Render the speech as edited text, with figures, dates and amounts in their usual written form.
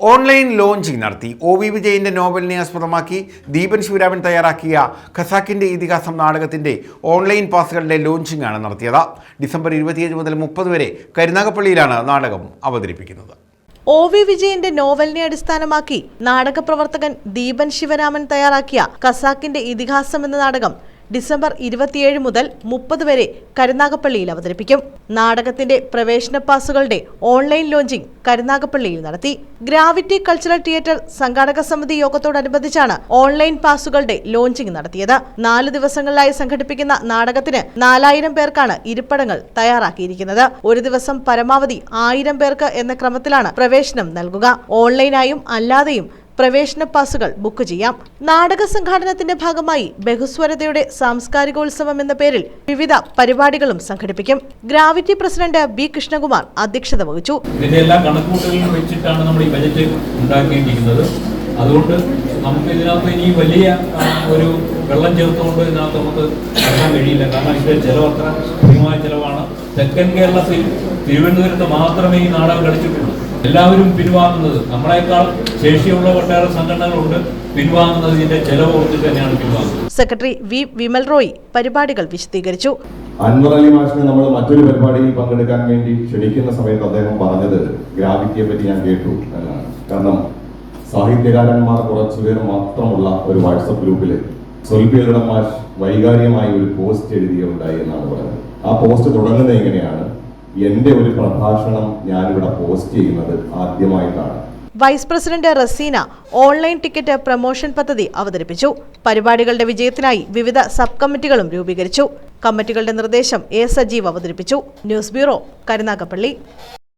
Online launching നടത്തി. OV വിജയന്റെ നോവലിനെ ആസ്പദമാക്കി ദീപൻ ശിവരാമൻ തയ്യാറാക്കിയ ഖസാക്കിന്റെ ഇതിഹാസം നാടകത്തിന്റെ ഓൺലൈൻ പാസുകളുടെ ലോഞ്ചിങ് ആണ് നടത്തിയത്. ഡിസംബർ 27 മുതൽ 30 വരെ കരുനാഗപ്പള്ളിയിലാണ് നാടകം അവതരിപ്പിക്കുന്നത്. OV വിജയന്റെ നോവലിനെ അടിസ്ഥാനമാക്കി നാടക പ്രവർത്തകൻ ദീപൻ ശിവരാമൻ തയ്യാറാക്കിയ ഖസാക്കിന്റെ ഇതിഹാസം എന്ന നാടകം ഡിസംബർ 27 മുതൽ 30 വരെ കരുനാഗപ്പള്ളിയിൽ അവതരിപ്പിക്കും. നാടകത്തിന്റെ പ്രവേശന പാസുകളുടെ ഓൺലൈൻ ലോഞ്ചിങ് കരുനാഗപ്പള്ളിയിൽ നടത്തി. ഗ്രാവിറ്റി കൾച്ചറൽ തിയേറ്റർ സംഘാടക സമിതി യോഗത്തോടനുബന്ധിച്ചാണ് ഓൺലൈൻ പാസുകളുടെ ലോഞ്ചിങ് നടത്തിയത്. 4 ദിവസങ്ങളിലായി സംഘടിപ്പിക്കുന്ന നാടകത്തിന് 4000 പേർക്കാണ് ഇരിപ്പിടങ്ങൾ തയ്യാറാക്കിയിരിക്കുന്നത്. ഒരു ദിവസം പരമാവധി 1000 പേർക്ക് എന്ന ക്രമത്തിലാണ് പ്രവേശനം നൽകുക. ഓൺലൈനായും അല്ലാതെയും പ്രവേശന പാസുകൾ ബുക്ക് ചെയ്യാം. നാടക സംഘാടനത്തിന്റെ ഭാഗമായി ബഹുസ്വരതയുടെ സാംസ്കാരികോത്സവം എന്ന പേരിൽ വിവിധ പരിപാടികളും സംഘടിപ്പിക്കും. ഗ്രാവിറ്റി പ്രസിഡന്റ് B കൃഷ്ണകുമാർ അധ്യക്ഷത വഹിച്ചു. ഇതിന്റെ എല്ലാ കണക്കുകൂട്ടലുകളും വെച്ചിട്ടാണ് നമ്മൾ ഈ ബജറ്റ് ഉണ്ടാക്കിയിരിക്കുന്നത്. അതുകൊണ്ട് നമുക്ക് ഇതിനകത്ത് ഇനി വലിയ ഒരു വെള്ളം ചേർത്തുകൊണ്ട് ഇതിനകത്ത് നമുക്ക് ഇറങ്ങാൻ കഴിയില്ല. കാരണം ഇതിന്റെ ചെലവ് അത്ര ഭീമമായ ചെലവാണ്. തെക്കൻ കേരളത്തിൽ തിരുവനന്തപുരത്ത് മാത്രമേ ഈ നാടകം കളിച്ചിട്ടുള്ളൂ. എല്ലാവരും പിൻവാങ്ങുന്നത്, നമ്മളെക്കാൾ ശേഷിയുള്ള ഒട്ടേറെ സംഘടനകളുണ്ട്, പിൻവാങ്ങുന്നത് ഇതിന്റെ ചെലവ് കൊടുത്തിട്ട് തന്നെയാണ് പിൻവാങ്ങുന്നത്. സെക്രട്ടറി V വിമൽ റോയ് പരിപാടികൾ വിശദീകരിച്ചു. അൻവർ അലി മാഷിനെ നമ്മൾ മറ്റൊരു പരിപാടിയിൽ പങ്കെടുക്കാൻ വേണ്ടി ക്ഷണിക്കുന്ന സമയത്ത് അദ്ദേഹം പറഞ്ഞത് ഗ്രാവിറ്റിയെ പറ്റി ഞാൻ കേട്ടു എന്നാണ്. കാരണം സാഹിത്യകാരന്മാർ കുറച്ചുപേർ മാത്രമുള്ള ഒരു വാട്സപ്പ് ഗ്രൂപ്പിൽ സൊൽപിയരുടെ മാഷ് വൈകാരികമായി ഒരു പോസ്റ്റ് എഴുതിയുണ്ടായി എന്നാണ് പറയുന്നത്. ആ പോസ്റ്റ് തുടങ്ങുന്നത് എങ്ങനെയാണ്? എന്റെ ഒരു പ്രഭാഷണം ഞാനിവിടെ പോസ്റ്റ് ചെയ്യുന്നത് ആദ്യമായിട്ടാണ്. Vice president Raseena online ticket promotion പദ്ധതി അവതരിപ്പിച്ചു. പരിപാടികളുടെ വിജയത്തിനായി വിവിധ സബ് കമ്മിറ്റികളും രൂപീകരിച്ചു. കമ്മിറ്റികളുടെ നിർദ്ദേശം A സജീവ് അവതരിപ്പിച്ചു. News bureau, Karunagappally.